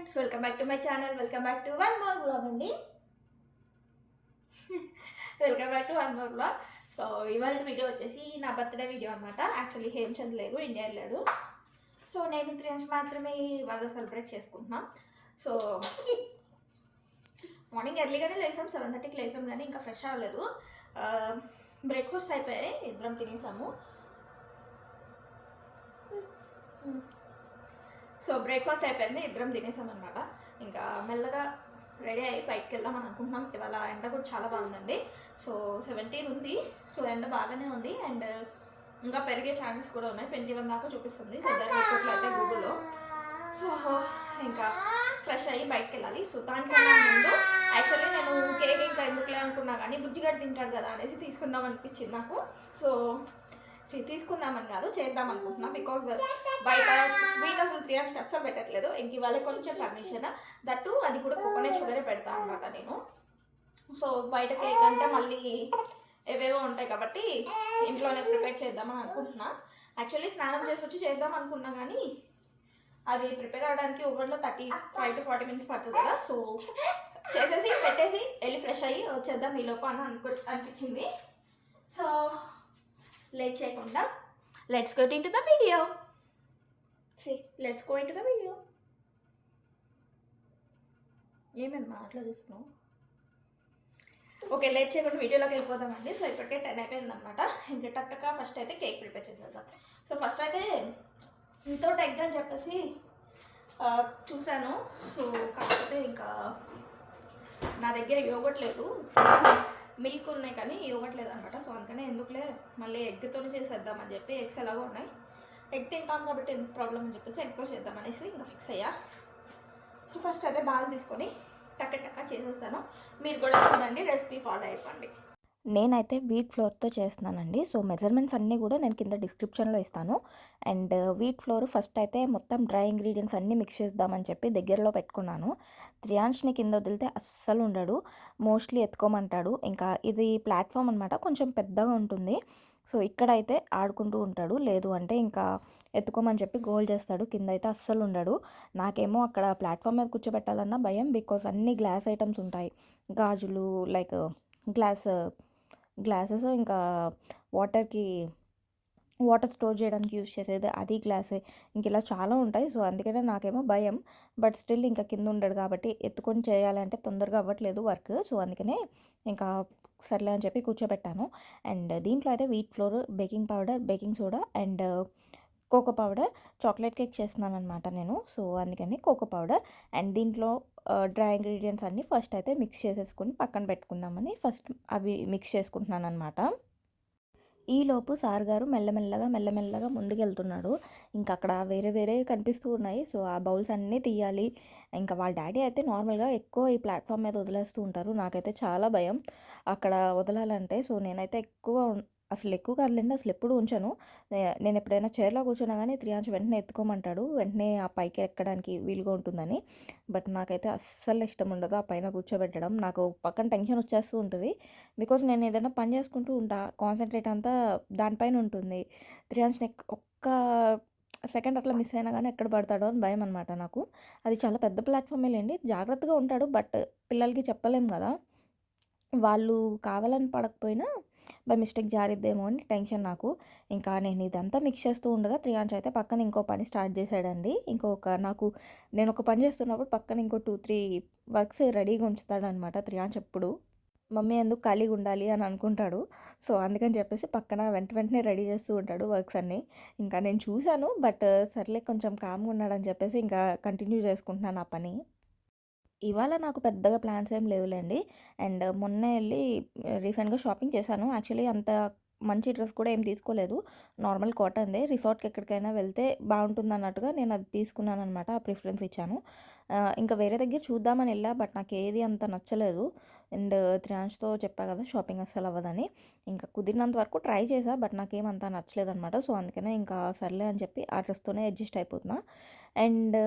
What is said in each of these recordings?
Friends, welcome back to my channel. Welcome back to one more blog అండి. Welcome back to one more blog. So ఇవాళ video వచ్చేసి నా birthday video అనమాట. Actually Hemachand లేరు, India వెళ్ళాడు. So నేను 3 years మాత్రమే వాళ్ళు సెలబ్రేట్ చేసుకుంటున్నాం. సో మార్నింగ్ ఎర్లీగానే లేసాం, 7:30కి లేసాం, కానీ ఇంకా ఫ్రెష్ అవ్వలేదు. బ్రేక్ఫాస్ట్ అయిపోయాయి, ఇద్దరం తినేసాము. సో బ్రేక్ఫాస్ట్ అయిపోయింది, ఇద్దరం తినేసాం అనమాట. ఇంకా మెల్లగా రెడీ అయ్యి బయటకు వెళ్దామని అనుకుంటున్నాం. ఇవాళ ఎండ కూడా చాలా బాగుందండి. సో 17 ఉంది. సో ఎండ బాగానే ఉంది అండ్ ఇంకా పెరిగే ఛాన్సెస్ కూడా ఉన్నాయి. 21 దాకా చూపిస్తుంది రిపోర్ట్లో అయితే గూగుల్లో. సో ఇంకా ఫ్రెష్ అయ్యి బయటకు వెళ్ళాలి. సో దానికన్నా ముందు యాక్చువల్లీ నేను కేక్ ఇంకా ఎందుకులే అనుకున్నా, కానీ బుజ్జిగాడు తింటాడు కదా అనేసి తీసుకుందాం అనిపించింది నాకు. సో తీసుకుందామని కాదు, చేద్దాం అనుకుంటున్నా. బికాజ్ బయట స్వీట్ అసలు 3 ఇయర్స్కి అస్సలు పెట్టట్లేదు. ఇంక ఇవాళ కొంచెం పర్మిషన్, దట్టు అది కూడా కోకోనట్ షుగరే పెడతాను అనమాట నేను. సో బయట కేక్ అంటే మళ్ళీ ఏవేవో ఉంటాయి కాబట్టి ఇంట్లోనే ప్రిపేర్ చేద్దామని అనుకుంటున్నా. యాక్చువల్లీ స్నానం చేసి వచ్చి చేద్దాం అనుకున్నా, కానీ అది ప్రిపేర్ అవ్వడానికి ఓవెన్లో 35 to 40 minutes పడుతుంది కదా. సో చేసేసి పెట్టేసి వెళ్ళి ఫ్రెష్ అయ్యి వచ్చేద్దాం ఈలోపు అనిపించింది. సో లేట్ చేయకుండా let's go into the video. Let's go into the video. ఏమేమ్మా అట్లా చూస్తున్నావు? ఓకే, లేట్ చేయకుండా వీడియోలోకి వెళ్ళిపోదామండి. సో ఇప్పటికే 10 అయిపోయిందనమాట. ఇంకా టక్టక ఫస్ట్ అయితే కేక్ ప్రిపేర్ చేసేద్దాం. సో ఫస్ట్ అయితే వితౌట్ ఎగ్ అని చెప్పేసి చూశాను. సో కాకపోతే ఇంకా నా దగ్గర యోగట్ లేదు, మిల్క్ ఉన్నాయి కానీ ఇవ్వట్లేదు అనమాట. సో అందుకనే ఎందుకులే మళ్ళీ ఎగ్తో చేసేద్దామని చెప్పి, ఎగ్స్ ఎలాగో ఉన్నాయి, ఎగ్ తింటాం కాబట్టి ఎందుకు ప్రాబ్లం అని చెప్పేసి ఎగ్తో చేద్దామనేసి ఇంకా ఫిక్స్ అయ్యా. సో ఫస్ట్ అయితే బాగా తీసుకొని టక్క చేసేస్తాను. మీరు కూడా చూడండి, రెసిపీ ఫాలో అయిపోండి. నేనైతే వీట్ ఫ్లోర్తో చేస్తున్నానండి. సో మెజర్మెంట్స్ అన్నీ కూడా నేను కింద డిస్క్రిప్షన్లో ఇస్తాను. అండ్ వీట్ ఫ్లోర్ ఫస్ట్ అయితే మొత్తం డ్రై ఇంగ్రీడియంట్స్ అన్నీ మిక్స్ చేద్దామని చెప్పి దగ్గరలో పెట్టుకున్నాను. త్రియాంష్ని కింద వదిలితే అస్సలు ఉండడు, మోస్ట్లీ ఎత్తుకోమంటాడు. ఇంకా ఇది ప్లాట్ఫామ్ అనమాట, కొంచెం పెద్దగా ఉంటుంది. సో ఇక్కడైతే ఆడుకుంటూ ఉంటాడు, లేదు అంటే ఇంకా ఎత్తుకోమని చెప్పి గోల్ చేస్తాడు. కింద అయితే అస్సలు ఉండడు. నాకేమో అక్కడ ప్లాట్ఫామ్ మీద కూర్చోబెట్టాలన్న భయం, బికాజ్ అన్ని గ్లాస్ ఐటమ్స్ ఉంటాయి, గాజులు, లైక్ గ్లాసెస్, ఇంకా వాటర్ స్టోర్ చేయడానికి యూజ్ చేసేది అది గ్లాసే, ఇంక ఇలా చాలా ఉంటాయి. సో అందుకనే నాకేమో భయం. బట్ స్టిల్ ఇంకా కింద ఉండడు కాబట్టి ఎత్తుకొని చేయాలంటే తొందరగా అవ్వట్లేదు వర్క్. సో అందుకనే ఇంకా సర్లే అని చెప్పి కూర్చోబెట్టాను. అండ్ దీంట్లో అయితే wheat flour, baking powder, baking soda and cocoa powder, chocolate cake చేస్తున్నాను అనమాట నేను. సో అందుకని కోకో పౌడర్ అండ్ దీంట్లో డ్రై ఇంగ్రీడియంట్స్ అన్నీ ఫస్ట్ అయితే మిక్స్ చేసేసుకుని పక్కన పెట్టుకుందామని ఫస్ట్ అవి మిక్స్ చేసుకుంటున్నాను అనమాట. ఈలోపు సార్ గారు మెల్లమెల్లగా ముందుకెళ్తున్నాడు. ఇంకా అక్కడ వేరే కనిపిస్తూ ఉన్నాయి. సో ఆ బౌల్స్ అన్నీ తీయాలి. ఇంకా వాళ్ళ డాడీ అయితే నార్మల్గా ఎక్కువ ఈ ప్లాట్ఫామ్ మీద వదిలేస్తూ ఉంటారు. నాకైతే చాలా భయం అక్కడ వదలాలంటే. సో నేనైతే అసలు ఎక్కువ కాదులేండి, అసలు ఎప్పుడు ఉంచాను. నేను ఎప్పుడైనా చైర్లో కూర్చున్నా కానీ త్రియాంశ్ వెంటనే ఎత్తుకోమంటాడు, వెంటనే ఆ పైకి ఎక్కడానికి వీలుగా ఉంటుందని. బట్ నాకైతే అస్సలు ఇష్టం ఉండదు ఆ పైన కూర్చోబెట్టడం. నాకు పక్కన టెన్షన్ వచ్చేస్తూ ఉంటుంది. బికాజ్ నేను ఏదైనా పని చేసుకుంటూ ఉంటా, కాన్సన్ట్రేట్ అంతా దానిపైన ఉంటుంది. త్రియాంశ్ని ఒక్క సెకండ్ అట్లా మిస్ అయినా కానీ ఎక్కడ పడతాడో అని భయం అనమాట నాకు. అది చాలా పెద్ద ప్లాట్ఫామే లేండి, జాగ్రత్తగా ఉంటాడు. బట్ పిల్లలకి చెప్పలేం కదా, వాళ్ళు కావాలని పడకపోయినా బై మిస్టేక్ జారిద్దేమో అని టెన్షన్ నాకు. ఇంకా నేను ఇదంతా మిక్స్ చేస్తూ ఉండగా త్రియాంశ్ అయితే పక్కన ఇంకో పని స్టార్ట్ చేశాడండి. నేను ఒక పని చేస్తున్నప్పుడు పక్కన ఇంకో 2-3 వర్క్స్ రెడీగా ఉంచుతాడనమాట త్రియాంశ్ ఎప్పుడు. మమ్మీ ఎందుకు ఖాళీగా ఉండాలి అని అనుకుంటాడు. సో అందుకని చెప్పేసి పక్కన వెంటనే రెడీ చేస్తూ ఉంటాడు వర్క్స్ అన్నీ. ఇంకా నేను చూశాను, బట్ సర్లే కొంచెం కామ్గా ఉన్నాడని చెప్పేసి ఇంకా కంటిన్యూ చేసుకుంటున్నాను ఆ పని. ఇవాళ నాకు పెద్దగా ప్లాన్స్ ఏం లేవులేండి. అండ్ మొన్నే వెళ్ళి రీసెంట్గా షాపింగ్ చేశాను. యాక్చువల్లీ అంత మంచి డ్రెస్ కూడా ఏం తీసుకోలేదు, నార్మల్ కాటన్దే. రిసార్ట్కి ఎక్కడికైనా వెళ్తే బాగుంటుంది అన్నట్టుగా నేను అది తీసుకున్నాను అనమాట, ఆ ప్రిఫరెన్స్ ఇచ్చాను. ఇంకా వేరే దగ్గర చూద్దామని వెళ్ళా, బట్ నాకు ఏది అంత నచ్చలేదు. అండ్ త్రియాంష్తో చెప్పా కదా షాపింగ్ అస్సలు అవ్వదని. ఇంకా కుదిరినంత వరకు ట్రై చేసా, బట్ నాకేమంతా నచ్చలేదు అనమాట. సో అందుకనే ఇంకా సర్లే అని చెప్పి ఆ డ్రెస్తోనే అడ్జస్ట్ అయిపోతున్నా. అండ్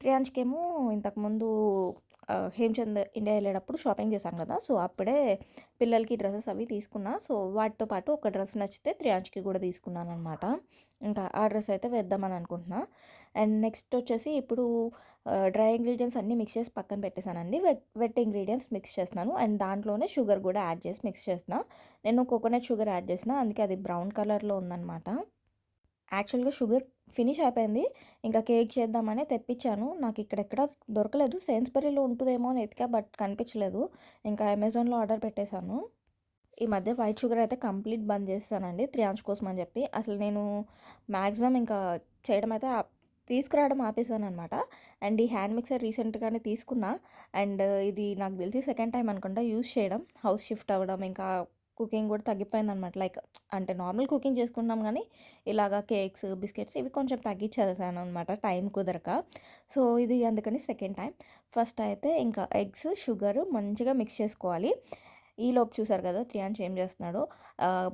త్రియాంష్కేమో ఇంతకుముందు హేమచంద్ ఇండియా వెళ్ళేటప్పుడు షాపింగ్ చేశాను కదా! సో, అప్పుడే పిల్లలకి డ్రెసెస్ అవి తీసుకున్నా. సో, వాటితో పాటు ఒక డ్రెస్ నచ్చితే త్రియాంష్‌కి కూడా తీసుకున్నాననమాట. ఇంకా ఆ డ్రెస్ అయితే వేద్దామని అనుకుంటున్నా. అండ్ నెక్స్ట్ వచ్చేసి ఇప్పుడు డ్రై ఇంగ్రీడియంట్స్ అన్నీ మిక్స్ చేసి పక్కన పెట్టేసానండి. వెట్ ఇంగ్రీడియంట్స్ మిక్స్ చేస్తున్నాను. అండ్ దాంట్లోనే షుగర్ కూడా యాడ్ చేసి మిక్స్ చేస్తున్నా. నేను కోకోనట్ షుగర్ యాడ్ చేసిన. అందుకే అది బ్రౌన్ కలర్‌లో ఉందనమాట. యాక్చువల్‌గా షుగర్ ఫినిష్ అయిపోయింది. ఇంకా కేక్ చేద్దామని తెప్పించాను. నాకు ఇక్కడెక్కడ దొరకలేదు. సేన్స్‌బరీలో ఉంటదేమో అని ఎతికా బట్ కనిపించలేదు. ఇంకా అమెజాన్‌లో ఆర్డర్ పెట్టేశాను. ఈ మధ్య వైట్ షుగర్ అయితే కంప్లీట్ బంద్ చేసేసానండి. త్రియాంష్ కోసం అని చెప్పి. అసలు నేను మాక్సిమం ఇంకా చేయడం అయితే తీసుకురావడం ఆపేసాననమాట. అండ్ ఈ హ్యాండ్ మిక్సర్ రీసెంట్‌గానే తీసుకున్నా. అండ్ ఇది నాకు తెలిసి సెకండ్ టైమ్ అనుకుంటా యూజ్ చేయడం. హౌస్ షిఫ్ట్ అవ్వడం ఇంకా కుకింగ్ కూడా తగ్గిపోయిందనమాట. లైక్ అంటే నార్మల్ కుకింగ్ చేసుకుంటున్నాం గానీ, ఇలాగా కేక్స్, బిస్కెట్స్ ఇవి కొంచెం తగ్గించేసాననమాట టైం కుదరక. సో, ఇది అందుకని సెకండ్ టైం. ఫస్ట్ అయితే ఇంకా ఎగ్స్, షుగర్ మంచిగా మిక్స్ చేసుకోవాలి. ఈలోపు చూసారు కదా త్రియాంష్ ఏం చేస్తున్నాడో,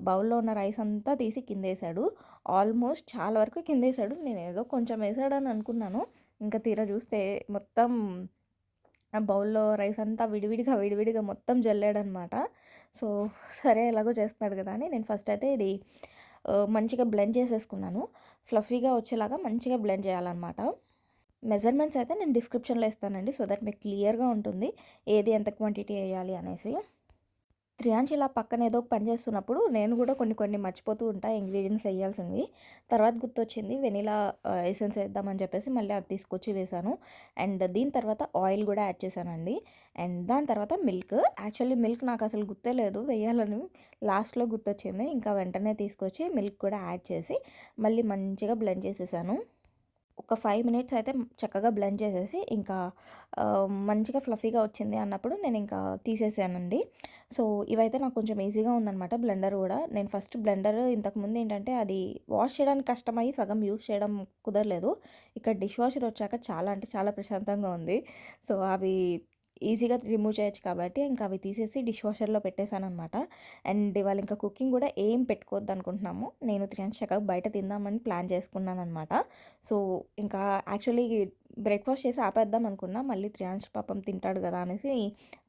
బౌల్‌లో ఉన్న రైస్ అంతా తీసి కిందేసాడు. ఆల్మోస్ట్ చాలా వరకు కిందేసాడు. నేనేదో కొంచెం ఏసాడని అనుకున్నాను. ఇంకా తీరా చూస్తే మొత్తం ఆ బౌల్‌లో రైస్ అంతా విడివిడిగా మొత్తం జల్లాడనమాట. సో, సరే ఎలాగో చేస్తున్నాడు కదా అని నేను ఫస్ట్ అయితే ఇది మంచిగా బ్లెండ్ చేసేసుకున్నాను. ఫ్లఫీగా వచ్చేలాగా మంచిగా బ్లెండ్ చేయాలనమాట. మెజర్‌మెంట్స్ అయితే నేను డిస్క్రిప్షన్‌లో ఇస్తానండి. సో దట్ మీకు క్లియర్‌గా ఉంటుంది. ఏది ఎంత క్వాంటిటీ ఎయ్యాలి అనేసి. త్రియాంష్ ఇలా పక్కన ఏదో ఒక పని చేస్తున్నప్పుడు నేను కూడా కొన్ని మర్చిపోతూ ఉంటా ఇంగ్రీడియంట్స్ ఎయ్యాల్సినవి. తర్వాత గుర్తొచ్చింది వెనిలా ఎసెన్స్ ఏద్దామని చెప్పేసి మళ్ళీ అది తీసుకొచ్చి వేశాను. అండ్ దీని తర్వాత ఆయిల్ కూడా యాడ్ చేశానండి. అండ్ దాని తర్వాత మిల్క్. యాక్చువల్లీ మిల్క్ నాకు అసలు గుర్తే లేదు వేయాలని. లాస్ట్‌లో గుర్తొచ్చింది. ఇంకా వెంటనే తీసుకొచ్చి మిల్క్ కూడా యాడ్ చేసి మళ్ళీ మంచిగా బ్లెండ్ చేసేసాను. ఒక 5 మినిట్స్ అయితే చక్కగా బ్లెండ్ చేసేసి ఇంకా మంచిగా ఫ్లఫీగా వచ్చింది అన్నప్పుడు నేను ఇంకా తీసేసానండి. సో, ఇవైతే నాకు కొంచెం ఈజీగా ఉందనమాట బ్లెండర్ కూడా. నేను ఫస్ట్ బ్లెండర్ ఇంతకుముందు ఏంటంటే అది వాష్ చేయడానికి కష్టమయ్యి సగం యూజ్ చేయడం కుదరలేదు. ఇక్కడ డిష్ వాషర్ వచ్చాక చాలా అంటే చాలా ప్రశాంతంగా ఉంది. సో, అవి ఈజీగా రిమూవ్ చేయొచ్చు కాబట్టి ఇంకా అవి తీసేసి డిష్ వాషర్‌లో పెట్టేసాననమాట. అండ్ ఇవాళ ఇంకా కుకింగ్ కూడా ఏం పెట్టుకోవద్దు అనుకుంటున్నాము. నేను త్రియాంష్ చక్కగా బయట తిందామని ప్లాన్ చేసుకున్నాననమాట. సో, ఇంకా యాక్చువల్లీ బ్రేక్‌ఫాస్ట్ చేసి ఆపేద్దాం అనుకున్నా. మళ్ళీ త్రియాంష్ పాపం తింటాడు కదా అనేసి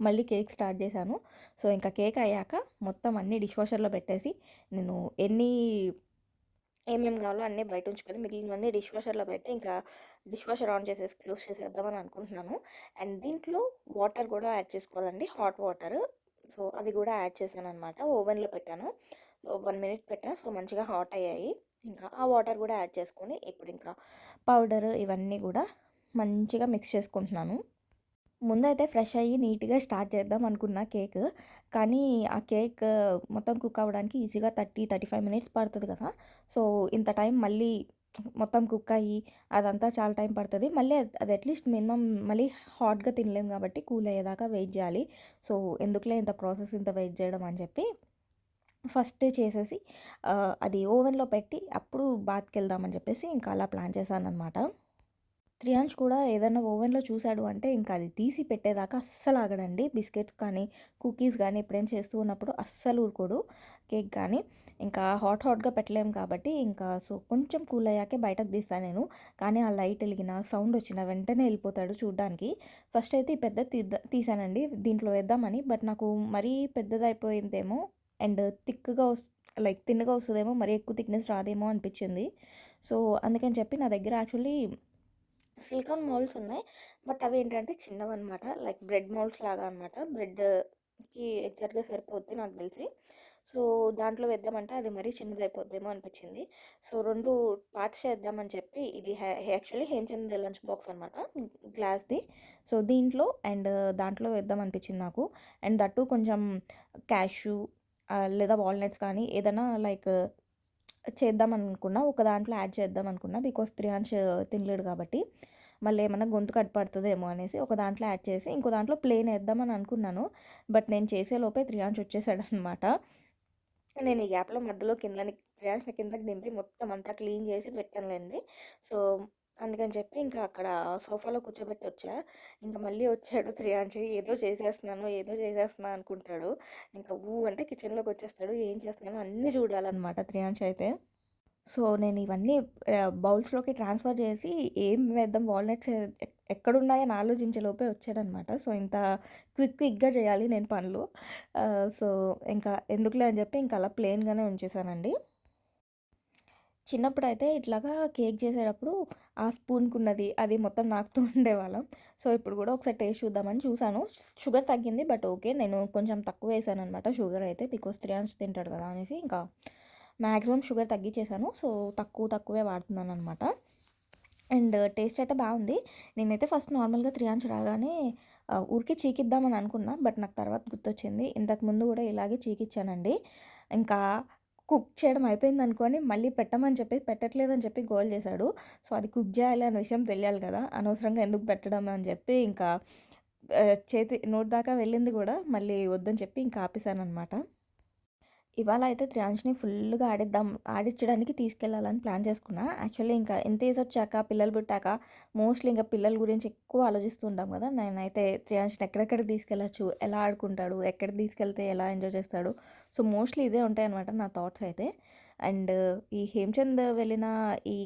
మళ్ళీ కేక్ స్టార్ట్ చేశాను. సో, ఇంకా కేక్ అయ్యాక మొత్తం అన్నీ డిష్ వాషర్‌లో పెట్టేసి నేను ఏమేమి కావాలో అన్నీ బయట ఉంచుకొని మిగిలినవన్నీ డిష్ వాషర్‌లో పెట్టి ఇంకా డిష్ వాషర్ ఆన్ చేసేసి క్లోజ్ చేసేద్దామని అనుకుంటున్నాను. అండ్ దీంట్లో వాటర్ కూడా యాడ్ చేసుకోవాలండి. Hot water. సో, అవి కూడా యాడ్ చేశాననమాట. ఓవెన్‌లో పెట్టాను. 1 మినిట్ పెట్టా. సో, మంచిగా హాట్ అయ్యాయి. ఇంకా ఆ వాటర్ కూడా యాడ్ చేసుకొని ఇప్పుడు ఇంకా పౌడర్ ఇవన్నీ కూడా మంచిగా మిక్స్ చేసుకుంటున్నాను. ముందైతే ఫ్రెష్ అయ్యి నీట్‌గా స్టార్ట్ చేద్దాం అనుకున్నా కేక్. కానీ ఆ కేక్ మొత్తం కుక్ అవ్వడానికి ఈజీగా 35 మినిట్స్ పడతది కదా! సో, ఇంత టైం మళ్ళీ మొత్తం కుక్ అయ్యి అదంతా చాలా టైం పడతది. మళ్ళీ అది అట్‌లీస్ట్ మినిమమ్ మళ్ళీ హాట్‌గా తినలేం కాబట్టి కూల్ అయ్యేదాకా వెయిట్ చేయాలి. సో, ఎందుకులే ఇంత ప్రాసెస్ ఇంత వెయిట్ చేయడం అని చెప్పి ఫస్ట్ చేసేసి అది ఓవెన్‌లో పెట్టి అప్పుడు బాత్‌కెళ్దామని చెప్పేసి ఇంకా అలా ప్లాన్ చేశాననమాట. త్రియాంష్ కూడా ఏదన్నా ఓవెన్‌లో చూసాడు అంటే ఇంకా అది తీసి పెట్టేదాకా అస్సలు ఆగడండి. బిస్కెట్స్ కానీ, కుకీస్ గానీ ఎప్పుడైనా చేస్తూ ఉన్నప్పుడు అస్సలు ఊరుకోడు. కేక్ కానీ, ఇంకా హాట్‌గా పెట్టలేము కాబట్టి ఇంకా సో, కొంచెం కూల్ అయ్యాకే బయటకు తీస్తా నేను. కానీ ఆ లైట్ ఎలిగిన, సౌండ్ వచ్చిన వెంటనే వెళ్ళిపోతాడు చూడ్డానికి. ఫస్ట్ అయితే ఈ పెద్దది తీసానండి దీంట్లో వేద్దామని. బట్ నాకు మరీ పెద్దదయిపోయిందేమో అండ్ లైక్ థిన్‌గా వస్తదేమో, మరీ ఎక్కువ థిక్‌నెస్ రాదేమో అనిపిచ్చింది. సో, అందుకని చెప్పి నా దగ్గర యాక్చువల్లీ సిలికాన్ మౌల్డ్స్ ఉన్నాయి. బట్ అవేంటంటే చిన్నవన్నమాట. లైక్ బ్రెడ్ మౌల్డ్స్ లాగా అనమాట. బ్రెడ్‌కి ఎగ్జాక్ట్‌గా సరిపోద్ది నాకు తెలిసి. సో, దాంట్లో వేద్దామంటే అది మరీ చిన్నదయిపోద్దేమో అనిపించింది. సో, 2 పార్ట్స్ చేద్దామని చెప్పి ఇది యాక్చువల్లీ హేమచంద్ లంచ్ బాక్స్ అనమాట. గ్లాస్‌ది. సో, దీంట్లో అండ్ దాంట్లో వేద్దాం అనిపించింది నాకు. అండ్ దట్ టూ కొంచెం క్యాష్యూ లేదా వాల్‌నట్స్ కానీ ఏదైనా లైక్ చేద్దామనుకున్నా. ఒక దాంట్లో యాడ్ చేద్దామనుకున్నా. బికాజ్ త్రియాంష్ తినలేడు కాబట్టి. మళ్ళీ ఏమన్నా గొంతుకు అడ్డుపడుతదేమో అనేసి ఒక దాంట్లో యాడ్ చేసి, ఇంకో దాంట్లో ప్లెయిన్ ఏద్దామని అనుకున్నాను. బట్ నేను చేసేలోపే త్రియాంష్ వచ్చేసాడనమాట. నేను ఈ గ్యాప్‌లో మధ్యలో త్రియాంష్‌ని కిందకి దింపి మొత్తం అంతా క్లీన్ చేసి పెట్టానులెండి. సో, అందుకని చెప్పి ఇంకా అక్కడ సోఫాలో కూర్చోబెట్టి వచ్చా. ఇంక మళ్ళీ వచ్చాడు త్రియాంష్. ఏదో చేసేస్తున్నా అనుకుంటాడు. ఇంకా ఊ అంటే కిచెన్‌లోకి వచ్చేస్తాడు. ఏం చేస్తున్నానో అన్నీ చూడాలనమాట త్రియాంష్ అయితే. సో, నేను ఇవన్నీ బౌల్స్‌లోకి ట్రాన్స్‌ఫర్ చేసి ఏం వేద్దాం వాల్‌నట్స్ ఎక్కడున్నాయని ఆలోచించే లోపే వచ్చాడనమాట. సో, ఇంత క్విక్‌గా చేయాలి నేను పనులు. సో, ఇంకా ఎందుకులే అని చెప్పి ఇంక అలా ప్లెయిన్‌గానే ఉంచేసానండి. చిన్నప్పుడైతే ఇట్లాగా కేక్ చేసేటప్పుడు ఆ స్పూన్‌కున్నది అది మొత్తం నాకుతూ ఉండేవాళ్ళం. సో, ఇప్పుడు కూడా ఒకసారి టేస్ట్ చూద్దామని చూసాను. షుగర్ తగ్గింది. But okay. నేను కొంచెం తక్కువ వేసాననమాట షుగర్ అయితే. బికాజ్ త్రియాంష్ తింటాడు కదా అనేసి ఇంకా మాక్సిమం షుగర్ తగ్గించేసాను. సో, తక్కువే వాడుతున్నాననమాట. అండ్ టేస్ట్ అయితే బాగుంది. నేనైతే ఫస్ట్ నార్మల్‌గా త్రియాంష్ రాగానే ఊరికే చీకిద్దామని అనుకున్నా. బట్ నాకు తర్వాత గుర్తొచ్చింది. ఇంతకుముందు కూడా ఇలాగే చీకిచ్చానండి. ఇంకా కుక్ చేయడం అయిపోయిందనుకోని మళ్ళీ పెట్టమని చెప్పి పెట్టట్లేదని చెప్పి గోల చేశాడు. సో, అది కుక్ చేయాలి అన్న విషయం తెలియాలి కదా! అనవసరంగా ఎందుకు పెట్టడం అని చెప్పి ఇంకా నోటి దాకా వెళ్ళింది కూడా మళ్ళీ వద్దని చెప్పి ఇంకా ఆపేసాననమాట. ఇవాళ అయితే త్రియాంష్‌ని ఫుల్‌గా ఆడిచ్చడానికి తీసుకెళ్ళాలని ప్లాన్ చేసుకున్నా. యాక్చువల్లీ ఇంకా ఇంత ఏజొచ్చాక, పిల్లలు పుట్టాక మోస్ట్‌లీ ఇంకా పిల్లల గురించి ఎక్కువ ఆలోచిస్తూ ఉంటాం కదా! నేనైతే త్రియాంష్‌ని ఎక్కడెక్కడికి తీసుకెళ్ళొచ్చు, ఎలా ఆడుకుంటాడు, ఎక్కడికి తీసుకెళ్తే ఎలా ఎంజాయ్ చేస్తాడు. సో, మోస్ట్‌లీ ఇదే ఉంటాయనమాట నా థాట్స్ అయితే. అండ్ ఈ హేమచంద్ వెళ్ళిన ఈ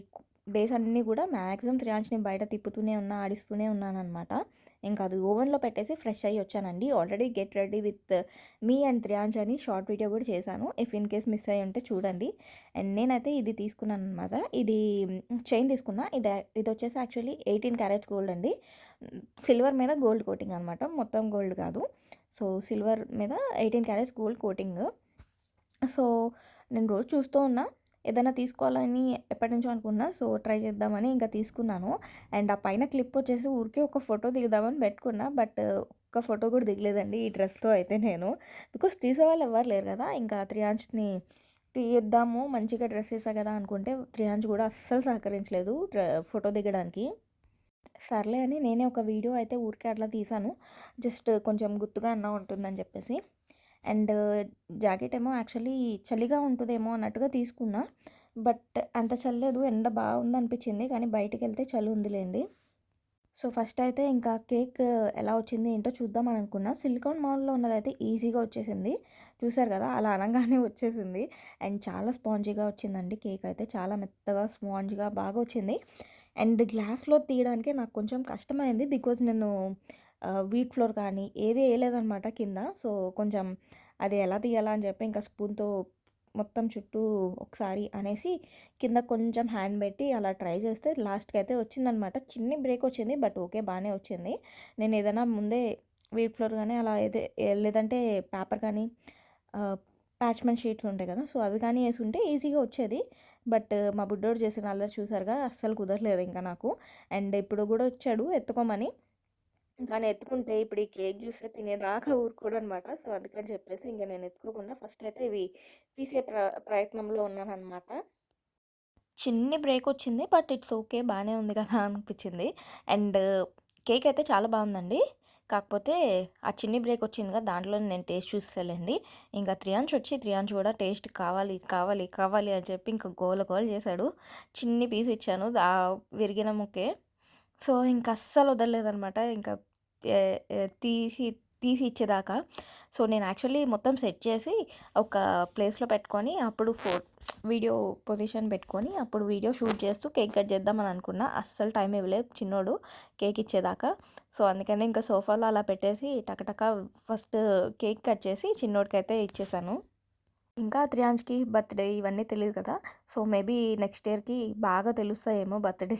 డేస్ అన్నీ కూడా మాక్సిమం త్రియాంష్‌ని బయట తిప్పుతూనే ఉన్నా, ఆడిస్తూనే ఉన్నాననమాట. ఇంకా అది ఓవెన్‌లో పెట్టేసి ఫ్రెష్ అయ్యి వచ్చానండి. Already get ready with me and Triyansh అని షార్ట్ వీడియో కూడా చేశాను. ఇఫ్ ఇన్ కేస్ మిస్ అయ్యి ఉంటే చూడండి. అండ్ నేనైతే ఇది తీసుకున్నాను అనమాట. ఇది చైన్ తీసుకున్నా. ఇది వచ్చేసి యాక్చువల్లీ 18 క్యారెట్స్ గోల్డ్ అండి. సిల్వర్ మీద గోల్డ్ కోటింగ్ అనమాట. మొత్తం గోల్డ్ కాదు. సో, సిల్వర్ మీద 18 క్యారెట్స్ గోల్డ్ కోటింగ్. సో, నేను రోజు చూస్తూ ఉన్నా. ఏదైనా తీసుకోవాలని ఎప్పటినుంచో అనుకున్నా. సో, ట్రై చేద్దామని ఇంకా తీసుకున్నాను. అండ్ ఆ పైన క్లిప్ వచ్చేసి ఊరికే ఒక ఫోటో దిగుదామని పెట్టుకున్నా. బట్ ఒక్క ఫోటో కూడా దిగలేదండి ఈ డ్రెస్‌తో అయితే నేను. బికాజ్ తీసేవాళ్ళు ఎవ్వరు లేరు కదా! ఇంకా త్రియాంష్‌ని తీద్దాము మంచిగా డ్రెస్ ఏసా కదా అనుకుంటే త్రియాంష్ కూడా అస్సలు సహకరించలేదు ఫోటో దిగడానికి. సర్లే అని నేనే ఒక వీడియో అయితే ఊరికే అట్లా తీశాను. జస్ట్ కొంచెం గుర్తుగా అన్నా ఉంటుందని చెప్పేసి. అండ్ జాకెట్ ఏమో యాక్చువల్లీ చలిగా ఉంటుందేమో అన్నట్టుగా తీసుకున్నా. బట్ అంత చలి లేదు. ఎండ బాగుందనిపించింది. కానీ బయటికెళ్తే చలి ఉందిలేండి. సో, ఫస్ట్ అయితే ఇంకా కేక్ ఎలా వచ్చింది ఏంటో చూద్దామని అనుకున్నా. సిలికాన్ మౌల్డ్‌లో ఉన్నదైతే ఈజీగా వచ్చేసింది. చూసారు కదా! అలా అనంగానే వచ్చేసింది. అండ్ చాలా స్పాంజీగా వచ్చిందండి కేక్ అయితే. చాలా మెత్తగా స్పాంజ్‌గా బాగా వచ్చింది. అండ్ గ్లాస్‌లో తీయడానికే నాకు కొంచెం కష్టమైంది. బికాజ్ నేను వీట్ ఫ్లోర్ కానీ ఏది ఏయలేదనమాట కింద. సో, కొంచెం అది ఎలా తీయాలా అని చెప్పి ఇంకా స్పూన్‌తో మొత్తం చుట్టూ ఒకసారి అనేసి కింద కొంచెం హ్యాండ్ పెట్టి అలా ట్రై చేస్తే లాస్ట్‌కి అయితే వచ్చిందనమాట. చిన్ని బ్రేక్ వచ్చింది. బట్ ఓకే బానే వచ్చింది. నేను ఏదైనా ముందే వీట్ ఫ్లోర్ గానీ అలా లేదంటే పేపర్ కానీ ఆహ్, పార్చ్‌మెంట్ షీట్స్ ఉంటాయి కదా! సో, అవి కానీ యేసుంటే ఈజీగా వచ్చేది. బట్ మా బుడ్డోడు చేసిన అల్లరి చూసారుగా అస్సలు కుదరలేదు ఇంకా నాకు. అండ్ ఇప్పుడు కూడా వచ్చాడు ఎత్తుకోమని. కానీ ఎత్తుకుంటే ఇప్పుడు ఈ కేక్ చూస్తే తినేదాకా ఊరుకోడనమాట. సో, అందుకని చెప్పేసి ఇంక నేను ఎత్తుకోకుండా ఫస్ట్ అయితే ఇవి తీసే ప్రయత్నంలో ఉన్నాననమాట. చిన్ని బ్రేకొచ్చింది. But it's okay. బానే ఉంది కదా అనిపిచ్చింది. అండ్ కేక్ అయితే చాలా బావుందండి. కాకపోతే ఆ చిన్ని బ్రేకొచ్చింది కదా! దాంట్లోనే నేను టేస్ట్ చూసేసాలేండి. ఇంకా త్రియాంష్ కూడా టేస్ట్ కావాలి అని చెప్పి ఇంక గోల చేశాడు. చిన్ని పీస్ ఇచ్చాను. విరిగిన ముక్కే. సో, ఇంక అస్సలు వదలలేదనమాట. ఇంకా ఏ ఏ తీసి తీసి ఇచ్చేదాకా. సో, నేను యాక్చువల్లీ మొత్తం సెట్ చేసి ఒక ప్లేస్‌లో పెట్టుకొని అప్పుడు వీడియో పొజిషన్ పెట్టుకొని అప్పుడు వీడియో షూట్ చేస్తూ కేక్ కట్ చేద్దామని అనుకున్నా. అస్సలు టైం ఇవ్వలేదు చిన్నోడు కేక్ ఇచ్చేదాకా. సో, అందుకని ఇంకా సోఫాలో అలా పెట్టేసి టకటక ఫస్ట్ కేక్ కట్ చేసి చిన్నోడికైతే ఇచ్చేసాను. ఇంకా త్రియాంష్‌కి బర్త్‌డే ఇవన్నీ తెలీదు కదా! సో, మేబీ నెక్స్ట్ ఇయర్‌కి బాగా తెలుస్తాయేమో బర్త్‌డే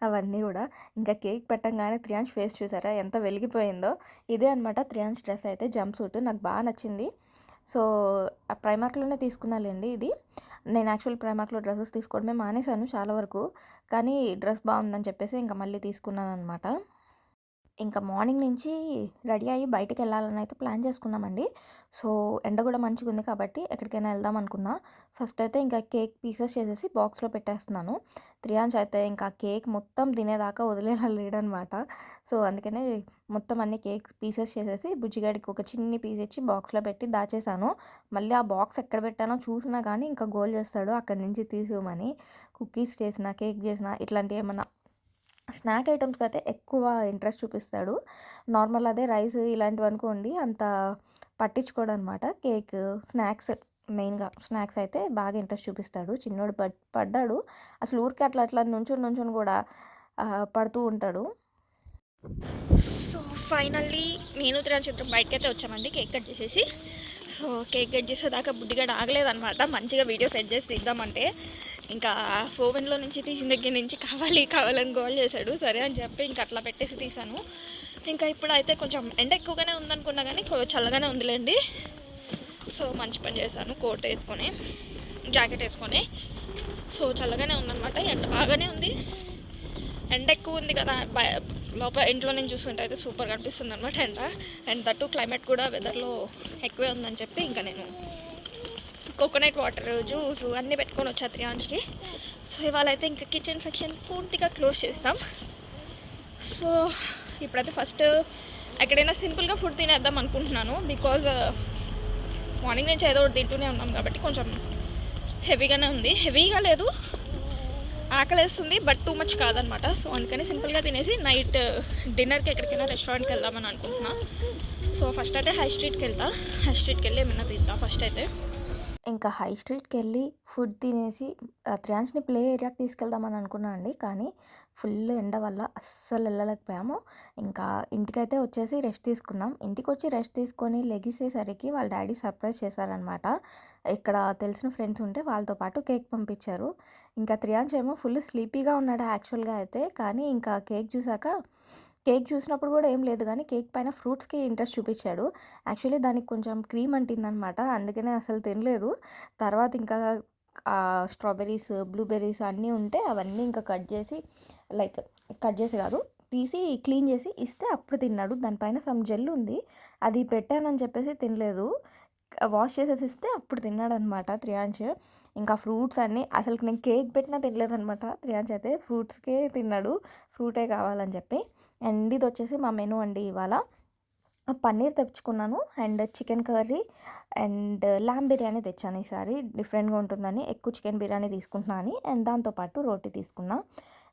అవన్నీ గూడా. ఇంకా కేక్ పెట్టంగానే త్రియాంష్ ఫేస్ చూసారా ఎంత వెలిగిపోయిందో. ఇదే అనమాట త్రియాంష్ డ్రెస్ అయితే జంప్ సూట్ నాకు బా నచ్చింది. సో, ఆ ప్రైమార్క్‌లోనే తీసుకున్నాలేండి ఇది. నేను యాక్చువల్లీ ప్రైమార్క్‌లో డ్రెసెస్ తీసుకోవడమే మానేశాను చాలా వరకు. కానీ డ్రెస్ బావుందని చెప్పేసి ఇంక మళ్ళీ తీసుకున్నాననమాట. ఇంకా మార్నింగ్ నుంచి రెడీ అయ్యి బయటికెళ్ళాలని అయితే ప్లాన్ చేసుకున్నామండి. సో, ఎండ గూడా మంచిగుంది కాబట్టి ఎక్కడికైనా వెళ్దాం అనుకున్నా. ఫస్ట్ అయితే ఇంకా కేక్ పీసెస్ చేసేసి బాక్స్‌లో పెట్టేస్తున్నాను. త్రియాంష్ అయితే ఇంకా కేక్ మొత్తం తినేదాకా వదిలేలా లేడనమాట. సో, అందుకనే మొత్తం అన్ని కేక్ పీసెస్ చేసేసి బుజ్జిగాడికి ఒక చిన్ని పీస్ ఇచ్చి బాక్స్‌లో పెట్టి దాచేశాను. మళ్ళీ ఆ బాక్స్ ఎక్కడ పెట్టానో చూసినా గానీ ఇంకా గోల చేస్తాడు అక్కడి నుంచి తీసివ్వమని. కుకీస్ చేసినా, కేక్ చేసినా ఇట్లాంటివి ఏమన్నా స్నాక్ ఐటెమ్స్‌కైతే ఎక్కువ ఇంట్రెస్ట్ చూపిస్తాడు. నార్మల్ అదే రైస్ ఇలాంటివనుకోండి అంత పట్టించుకోడనమాట. కేక్, స్నాక్స్ మెయిన్‌గా స్నాక్స్ అయితే బాగా ఇంట్రెస్ట్ చూపిస్తాడు. చిన్నోడు పడ్డాడు. అసలు ఊరికే అట్లా అట్లా నుంచొని గూడా పడుతూ ఉంటాడు. సో ఫైనల్లీ నేను చిత్రం బయటకైతే వచ్చామండి కేక్ కట్ చేసేసి. సో కేక్ కట్ చేసేదాకా బుడ్డిగాడు ఆగలేదనమాట. మంచిగా వీడియో సెట్ చేసి తీద్దామంటే ఇంకా ఓవెన్లో నుంచి తీసిన దగ్గర నుంచి కావాలని గోల్ చేశాడు. సరే అని చెప్పి ఇంకా అట్లా పెట్టేసి తీసాను. ఇంకా ఇప్పుడైతే కొంచెం ఎండ ఎక్కువగానే ఉందనుకున్నా కానీ చల్లగానే ఉందిలేండి. సో మంచి పని చేశాను, కోట్ వేసుకొని జాకెట్ వేసుకొని. సో చల్లగానే ఉందన్నమాట, ఎండ బాగానే ఉంది. ఎండ ఎక్కువ ఉంది కదా, లోపల ఇంట్లో నేను చూస్తుంటే అయితే సూపర్గా అనిపిస్తుంది అనమాట ఎండ. అండ్ దట్టు క్లైమేట్ కూడా వెదర్లో ఎక్కువే ఉందని చెప్పి ఇంకా నేను కోకోనట్ వాటర్ జ్యూస్ అన్నీ పెట్టుకొని వచ్చా త్రియాంజ్కి. సో ఇవాళ అయితే ఇంకా కిచెన్ సెక్షన్ పూర్తిగా క్లోజ్ చేస్తాం. సో ఇప్పుడైతే ఫస్ట్ ఎక్కడైనా సింపుల్గా ఫుడ్ తినేద్దాం అనుకుంటున్నాను. బికాజ్ మార్నింగ్ నుంచి ఏదో ఒకటి తింటూనే ఉన్నాం కాబట్టి కొంచెం హెవీగానే ఉంది. హెవీగా లేదు, ఆకలేస్తుంది, బట్ టూ మచ్ కాదనమాట. సో అందుకని సింపుల్గా తినేసి నైట్ డిన్నర్కి ఎక్కడికైనా రెస్టారెంట్కి వెళ్దామని అనుకుంటున్నా. సో ఫస్ట్ అయితే హై స్ట్రీట్కి వెళ్ళి ఏమైనా తింటాం ఫస్ట్ అయితే. ఇంకా హై స్ట్రీట్‌కెళ్ళి ఫుడ్ తినేసి త్రియాంష్‌ని ప్లే ఏరియాకి తీసుకెళ్దామని అనుకున్నా అండి. కానీ ఫుల్ ఎండ వల్ల అస్సలు వెళ్ళలేకపోయాము. ఇంకా ఇంటికైతే వచ్చేసి రెస్ట్ తీసుకున్నాం. ఇంటికొచ్చి రెస్ట్ తీసుకొని లెగిసేసరికి వాళ్ళ డ్యాడీ సర్ప్రైజ్ చేశారనమాట. ఇక్కడ తెలిసిన ఫ్రెండ్స్ ఉంటే వాళ్ళతో పాటు కేక్ పంపించారు. ఇంకా త్రియాంష్ ఏమో ఫుల్ స్లీపీగా ఉన్నాడు యాక్చువల్‌గా అయితే. కానీ ఇంకా కేక్ చూసినప్పుడు కూడా ఏం లేదు కానీ కేక్ పైన ఫ్రూట్స్‌కి ఇంట్రెస్ట్ చూపించాడు. యాక్చువల్లీ దానికి కొంచెం క్రీమ్ అంటిందనమాట. అందుకనే అసలు తినలేదు. తర్వాత ఇంకా స్ట్రాబెర్రీస్, బ్లూబెర్రీస్ అన్నీ ఉంటే అవన్నీ ఇంకా కట్ చేసి కాదు, తీసి క్లీన్ చేసి ఇస్తే అప్పుడు తిన్నాడు. దానిపైన సమ్ జెల్ ఉంది, అది పెట్టానని చెప్పేసి తినలేదు. వాష్ చేసేసి ఇస్తే అప్పుడు తిన్నాడనమాట త్రియాంష్. ఇంకా ఫ్రూట్స్ అన్నీ అసలు నేను కేక్ పెట్టినా తినలేదనమాట. త్రియాంష్ అయితే ఫ్రూట్స్కే తిన్నాడు, ఫ్రూటే కావాలని చెప్పి. అండ్ ఇది వచ్చేసి మా మెనూ అండి ఇవాళ. పన్నీర్ తెచ్చుకున్నాను and chicken curry and ల్యామ్ biryani తెచ్చాను. ఈసారి డిఫరెంట్గా ఉంటుందని ఎక్కువ చికెన్ బిర్యానీ తీసుకుంటున్నా అని. అండ్ దాంతోపాటు రోటీ తీసుకున్నా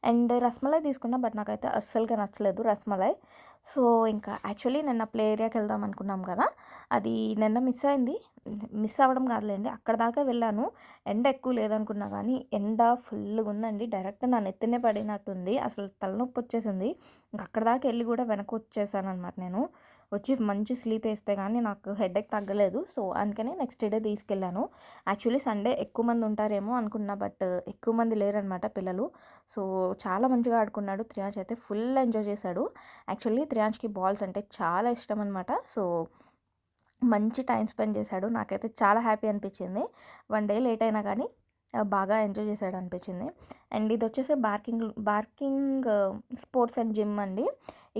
అండ్ రస్మలై తీసుకున్నా. బట్ నాకైతే అస్సలుగా నచ్చలేదు రస్మలై. సో ఇంకా యాక్చువల్లీ నిన్న ప్లే ఏరియాకి వెళ్దాం అనుకున్నాం కదా, అది నిన్న మిస్ అవ్వడం కాదులేండి, అక్కడ దాకా వెళ్ళాను. ఎండ ఎక్కువ లేదనుకున్నా కానీ ఎండ ఫుల్గా ఉందండి. డైరెక్ట్ నా నెత్తినే పడినట్టుంది, అసలు తలనొప్పి వచ్చేసింది. ఇంకా అక్కడ దాకా వెళ్ళి కూడా వెనక్కి వచ్చేసాను అనమాట. నేను వచ్చి మంచి స్లీప్ వేస్తే కానీ నాకు హెడేక్ తగ్గలేదు. సో అందుకనే నెక్స్ట్ డే తీసుకెళ్ళాను. యాక్చువల్లీ సండే ఎక్కువ మంది ఉంటారేమో అనుకున్నా, బట్ ఎక్కువ మంది లేరనమాట పిల్లలు. సో చాలా మంచిగా ఆడుకున్నాడు త్రియాంష్ అయితే, ఫుల్ ఎంజాయ్ చేశాడు. యాక్చువల్లీ త్రియాంష్కి బాల్స్ అంటే చాలా ఇష్టం అనమాట. సో మంచి టైం స్పెండ్ చేశాడు. నాకైతే చాలా హ్యాపీ అనిపించింది. 1 డే లేట్ అయినా కానీ బాగా ఎంజాయ్ చేశాడు అనిపించింది. అండ్ ఇది వచ్చేసి బార్కింగ్ స్పోర్ట్స్ అండ్ జిమ్ అండి.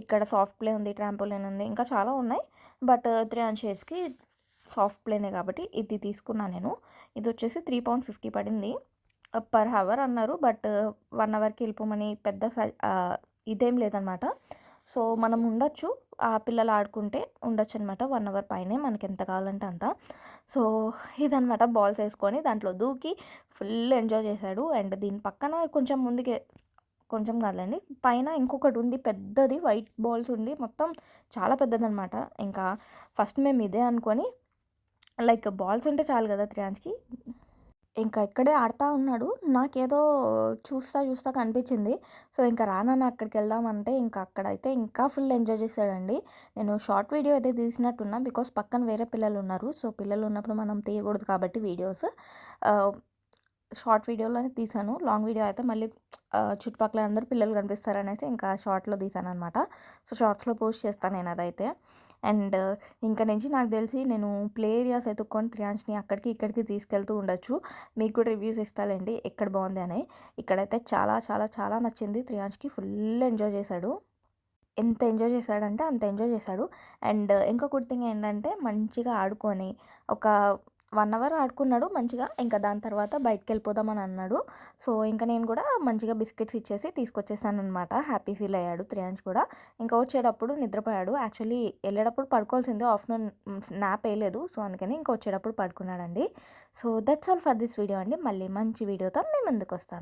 ఇక్కడ సాఫ్ట్ ప్లే ఉంది, ట్రాంపోలిన్ ఉంది, ఇంకా చాలా ఉన్నాయి. బట్ త్రియాంష్కి సాఫ్ట్ ప్లేనే కాబట్టి ఇది తీసుకున్నాను నేను. ఇది వచ్చేసి £3.50 పడింది. పర్ హవర్ అన్నారు, బట్ 1 అవర్కి వెళ్ళిపోమని పెద్ద ఇదేం లేదనమాట. సో మనం ఉండొచ్చు, ఆ పిల్లలు ఆడుకుంటే ఉండొచ్చు అనమాట. 1 అవర్ పైనే మనకి ఎంత కావాలంటే అంత. సో ఇదనమాట, బాల్స్ వేసుకొని దాంట్లో దూకి ఫుల్ ఎంజాయ్ చేశాడు. అండ్ దీని పక్కన కొంచెం కాదులేండి, పైన ఇంకొకటి ఉంది పెద్దది, వైట్ బాల్స్ ఉంది, మొత్తం చాలా పెద్దదనమాట. ఇంకా ఫస్ట్ మేము ఇదే అనుకొని బాల్స్ ఉంటే చాలు కదా త్రియాంష్కి, ఇంకా ఇక్కడే ఆడుతూ ఉన్నాడు. నాకేదో చూస్తా కనిపించింది. సో ఇంకా రానన్న అక్కడికి వెళ్దామంటే ఇంకా అక్కడైతే ఇంకా ఫుల్ ఎంజాయ్ చేశాడండి. నేను షార్ట్ వీడియో అయితే తీసినట్టున్నా, బికాస్ పక్కన వేరే పిల్లలు ఉన్నారు. సో పిల్లలు ఉన్నప్పుడు మనం తీయకూడదు కాబట్టి వీడియోస్ షార్ట్ వీడియోలోనే తీసాను. లాంగ్ వీడియో అయితే మళ్ళీ చుట్టుపక్కల అందరూ పిల్లలు కనిపిస్తారనేసి ఇంకా షార్ట్లో తీసాను అనమాట. సో షార్ట్స్లో పోస్ట్ చేస్తాను నేను అదైతే. అండ్ ఇంకా నుంచి నాకు తెలిసి నేను ప్లే ఏరియాస్ ఎత్తుక్కొని త్రియాంష్ని అక్కడికి ఇక్కడికి తీసుకెళ్తూ ఉండొచ్చు. మీకు కూడా రివ్యూస్ ఇస్తానండి ఎక్కడ బాగుంది అని. ఇక్కడైతే చాలా చాలా చాలా నచ్చింది త్రియాంష్కి, ఫుల్ ఎంజాయ్ చేశాడు. ఎంత ఎంజాయ్ చేశాడంటే అంత ఎంజాయ్ చేశాడు. అండ్ ఇంకో గుడ్ థింగ్ ఏంటంటే మంచిగా ఆడుకొని ఒక 1 అవర్ ఆడుకున్నాడు మంచిగా. ఇంకా దాని తర్వాత బయటకు వెళ్ళిపోదామని అన్నాడు. సో ఇంకా నేను కూడా మంచిగా బిస్కెట్స్ ఇచ్చేసి తీసుకొచ్చేసాను అనమాట. హ్యాపీ ఫీల్ అయ్యాడు త్రియాంష్ కూడా. ఇంకా వచ్చేటప్పుడు నిద్రపోయాడు. యాక్చువల్లీ వెళ్ళేటప్పుడు పడుకోవాల్సిందే, ఆఫ్టర్నూన్ నాప్ వేయలేదు. సో అందుకని ఇంకా వచ్చేటప్పుడు పడుకున్నాడండి. So that's all for this video అండి. మళ్ళీ మంచి వీడియోతో మేము ముందుకు వస్తాను.